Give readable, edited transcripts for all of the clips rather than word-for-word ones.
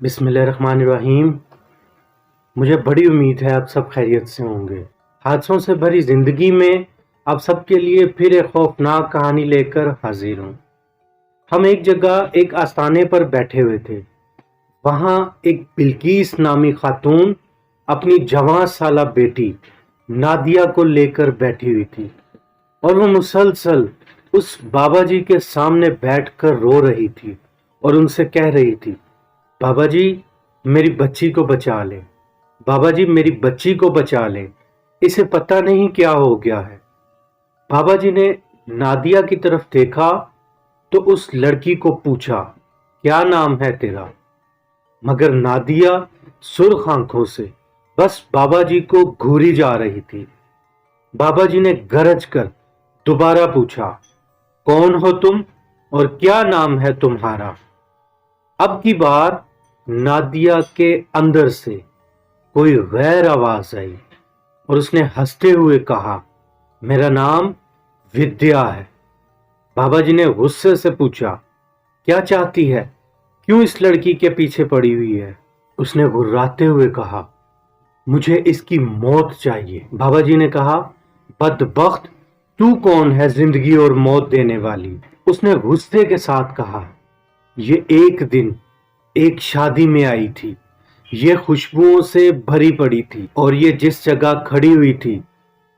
बिस्मिल्लाहिर्रहमानिर्रहीम। मुझे बड़ी उम्मीद है आप सब खैरियत से होंगे। हादसों से भरी ज़िंदगी में आप सबके लिए फिर एक खौफनाक कहानी लेकर हाजिर हूँ। हम एक जगह एक आस्थाने पर बैठे हुए थे। वहाँ एक बिल्किस नामी खातून अपनी जवां साला बेटी नादिया को लेकर बैठी हुई थी और वो मुसलसल उस बाबा जी के सामने बैठकर रो रही थी और उनसे कह रही थी, बाबा जी मेरी बच्ची को बचा लें, बाबा जी मेरी बच्ची को बचा लें, इसे पता नहीं क्या हो गया है। बाबा जी ने नादिया की तरफ देखा तो उस लड़की को पूछा, क्या नाम है तेरा? मगर नादिया सुर्ख आंखों से बस बाबा जी को घूरी जा रही थी। बाबा जी ने गरज कर दोबारा पूछा, कौन हो तुम और क्या नाम है तुम्हारा? अब की बार नादिया के अंदर से कोई गैर आवाज आई और उसने हंसते हुए कहा, मेरा नाम विद्या है। बाबा जी ने गुस्से से पूछा, क्या चाहती है? क्यों इस लड़की के पीछे पड़ी हुई है? उसने गुर्राते हुए कहा, मुझे इसकी मौत चाहिए। बाबा जी ने कहा, बदबख्त, तू कौन है जिंदगी और मौत देने वाली? उसने गुस्से के साथ कहा, ये एक दिन एक शादी में आई थी, ये खुशबुओं से भरी पड़ी थी और ये जिस जगह खड़ी हुई थी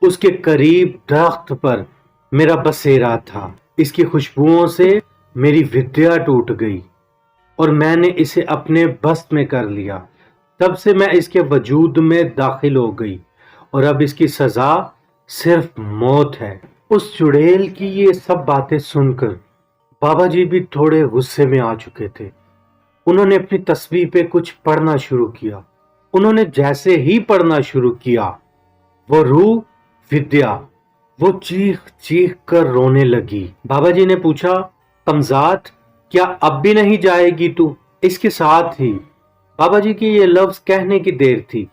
उसके करीब दरख्त पर मेरा बसेरा था। इसकी खुशबुओं से मेरी विद्या टूट गई और मैंने इसे अपने बस में कर लिया। तब से मैं इसके वजूद में दाखिल हो गई और अब इसकी सजा सिर्फ मौत है। उस चुड़ैल की ये सब बातें सुनकर बाबा जी भी थोड़े गुस्से में आ चुके थे। उन्होंने अपनी तस्बीह पे कुछ पढ़ना शुरू किया। उन्होंने जैसे ही पढ़ना शुरू किया, वो रूह विद्या वो चीख चीख कर रोने लगी। बाबा जी ने पूछा, कमजात, क्या अब भी नहीं जाएगी तू? इसके साथ ही बाबा जी की ये लफ्ज कहने की देर थी,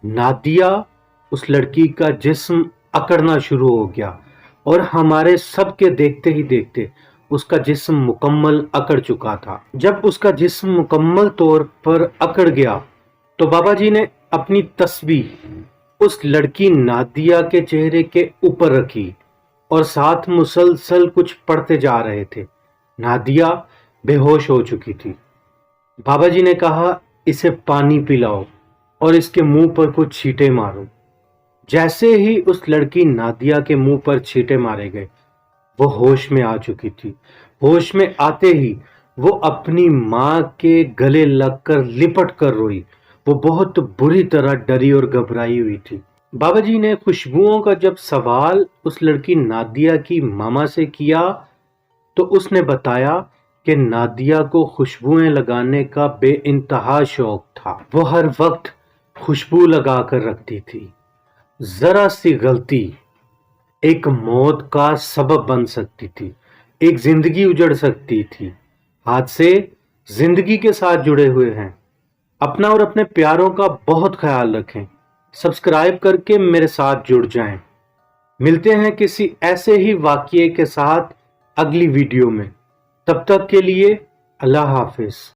नादिया उस लड़की का जिस्म अकड़ना शुरू हो गया और हमारे सबके देखते ही देखते उसका जिस्म मुकम्मल अकड़ चुका था। जब उसका जिस्म मुकम्मल तौर पर अकड़ गया तो बाबा जी ने अपनी तस्बीह उस लड़की नादिया के चेहरे के ऊपर रखी और साथ मुसलसल कुछ पढ़ते जा रहे थे। नादिया बेहोश हो चुकी थी। बाबा जी ने कहा, इसे पानी पिलाओ और इसके मुंह पर कुछ छींटे मारो। जैसे ही उस लड़की नादिया के मुंह पर छींटे मारे गए, वो होश में आ चुकी थी। होश में आते ही वो अपनी माँ के गले लगकर लिपट कर रोई। वो बहुत बुरी तरह डरी और घबराई हुई थी। बाबा जी ने खुशबुओं का जब सवाल उस लड़की नादिया की मामा से किया तो उसने बताया कि नादिया को खुशबुएं लगाने का बेइंतहा शौक था। वो हर वक्त खुशबू लगा कर रखती थी। जरा सी गलती एक मौत का सबब बन सकती थी, एक जिंदगी उजड़ सकती थी। हादसे जिंदगी के साथ जुड़े हुए हैं। अपना और अपने प्यारों का बहुत ख्याल रखें। सब्सक्राइब करके मेरे साथ जुड़ जाएं। मिलते हैं किसी ऐसे ही वाकये के साथ अगली वीडियो में। तब तक के लिए अल्लाह हाफिज।